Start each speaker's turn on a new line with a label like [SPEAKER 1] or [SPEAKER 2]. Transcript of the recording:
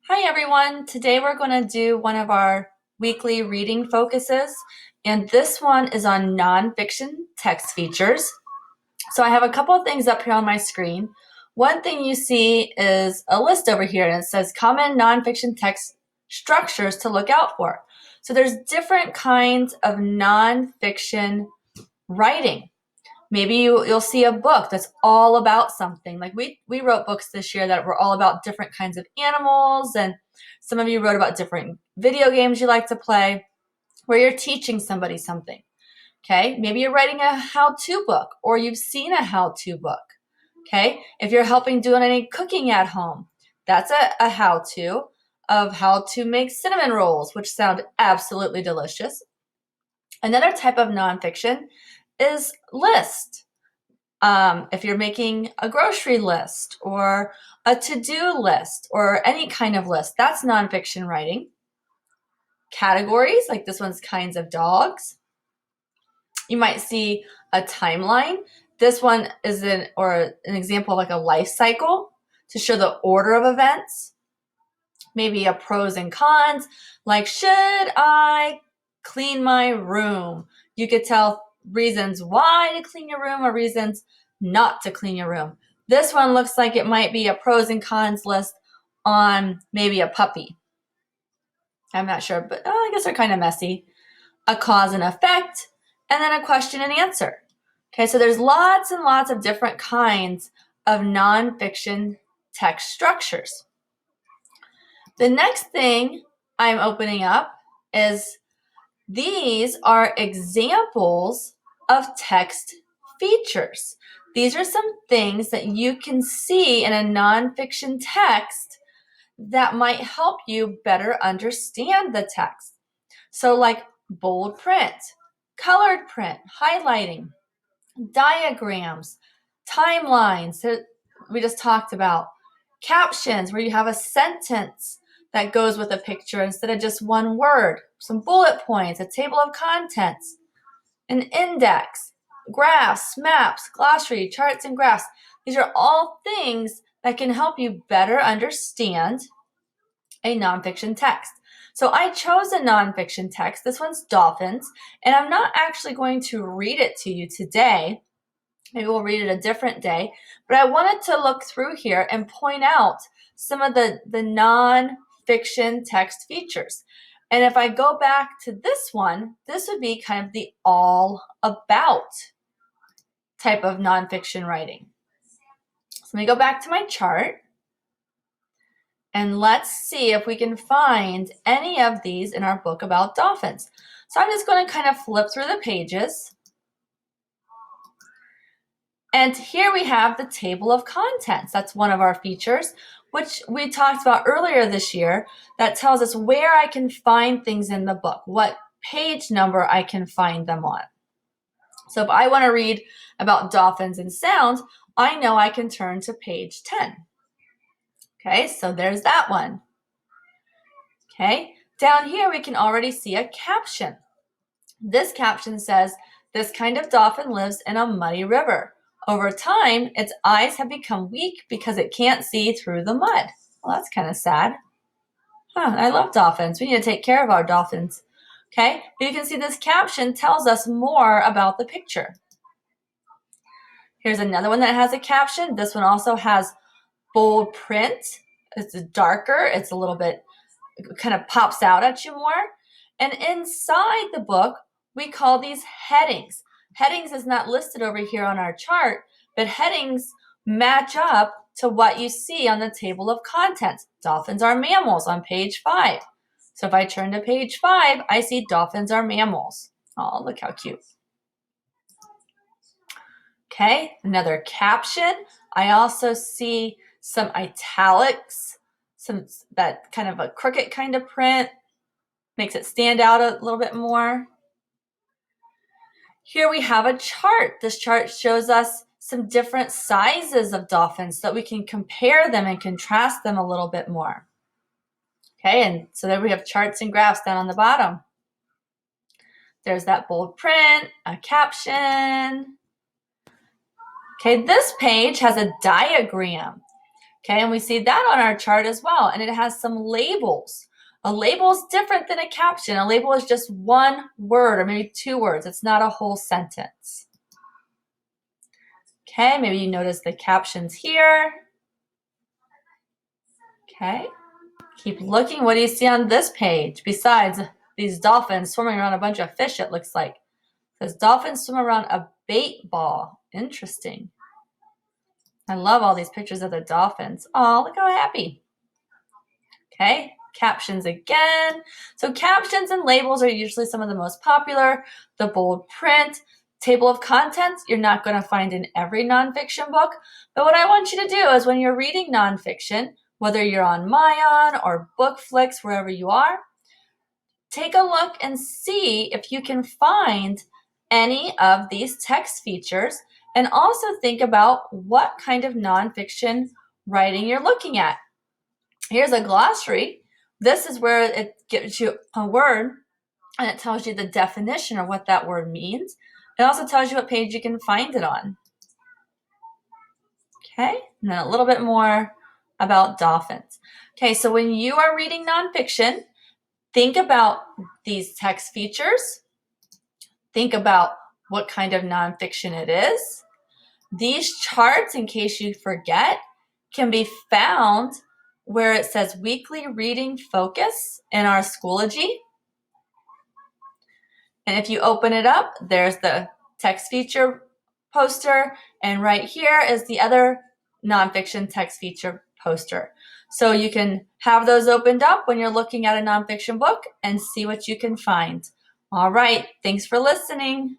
[SPEAKER 1] Hi everyone, today we're going to do one of our weekly reading focuses, and this one is on nonfiction text features. So I have a couple of things up here on my screen. One thing you see is a list over here, and it says common nonfiction text structures to look out for. So there's different kinds of nonfiction writing. Maybe you'll see a book that's all about something. Like we wrote books this year that were all about different kinds of animals, and some of you wrote about different video games you like to play where you're teaching somebody something. Okay, maybe you're writing a how-to book or you've seen a how-to book. Okay, if you're helping doing any cooking at home, that's a how-to of how to make cinnamon rolls, which sound absolutely delicious. Another type of nonfiction is list. If you're making a grocery list or a to-do list or any kind of list, that's nonfiction writing. Categories, like this one's kinds of dogs. You might see a timeline. This one is an example of like a life cycle to show the order of events. Maybe a pros and cons, like should I clean my room? You could tell reasons why to clean your room or reasons not to clean your room. This one looks like it might be a pros and cons list on maybe a puppy. I'm not sure, but I guess they're kind of messy. A cause and effect, and then a question and answer. Okay, so there's lots and lots of different kinds of nonfiction text structures. The next thing I'm opening up is these are examples of text features. These are some things that you can see in a nonfiction text that might help you better understand the text. So like bold print, colored print, highlighting, diagrams, timelines that we just talked about, captions where you have a sentence that goes with a picture instead of just one word, some bullet points, a table of contents, an index, graphs, maps, glossary, charts, and graphs. These are all things that can help you better understand a nonfiction text. So I chose a nonfiction text. This one's dolphins, and I'm not actually going to read it to you today. Maybe we'll read it a different day. But I wanted to look through here and point out some of the nonfiction text features. And if I go back to this one, this would be kind of the all about type of nonfiction writing. So let me go back to my chart. And let's see if we can find any of these in our book about dolphins. So I'm just going to kind of flip through the pages. And here we have the table of contents. That's one of our features, which we talked about earlier this year, that tells us where I can find things in the book, what page number I can find them on. So if I want to read about dolphins and sound, I know I can turn to page 10. Okay, so there's that one. Okay, down here we can already see a caption. This caption says, "This kind of dolphin lives in a muddy river. Over time, its eyes have become weak because it can't see through the mud." Well, that's kind of sad. I love dolphins. We need to take care of our dolphins. Okay, but you can see this caption tells us more about the picture. Here's another one that has a caption. This one also has bold print. It's darker. It's a little bit, kind of pops out at you more. And inside the book, we call these headings. Headings is not listed over here on our chart, but headings match up to what you see on the table of contents. Dolphins are mammals on page 5. So if I turn to page 5, I see dolphins are mammals. Oh, look how cute. Okay, another caption. I also see some italics, that kind of a crooked kind of print. Makes it stand out a little bit more. Here we have a chart. This chart shows us some different sizes of dolphins so that we can compare them and contrast them a little bit more. Okay, and so there we have charts and graphs down on the bottom. There's that bold print, a caption. Okay, this page has a diagram. Okay, and we see that on our chart as well, and it has some labels. A label is different than a caption. A label is just one word or maybe two words. It's not a whole sentence. Okay, maybe you notice the captions here. Okay, keep looking. What do you see on this page besides these dolphins swimming around a bunch of fish, it looks like? It says dolphins swim around a bait ball. Interesting. I love all these pictures of the dolphins. Oh, look how happy. Okay, captions again. So captions and labels are usually some of the most popular. The bold print, table of contents, you're not going to find in every nonfiction book. But what I want you to do is when you're reading nonfiction, whether you're on Mayan or Bookflix, wherever you are, take a look and see if you can find any of these text features, and also think about what kind of nonfiction writing you're looking at. Here's a glossary. This is where it gives you a word and it tells you the definition or what that word means. It also tells you what page you can find it on. Okay, and then a little bit more about dolphins. Okay, so when you are reading nonfiction, think about these text features. Think about what kind of nonfiction it is. These charts, in case you forget, can be found where it says weekly reading focus in our Schoology. And if you open it up, there's the text feature poster, and right here is the other nonfiction text feature poster. So you can have those opened up when you're looking at a nonfiction book and see what you can find. All right, thanks for listening.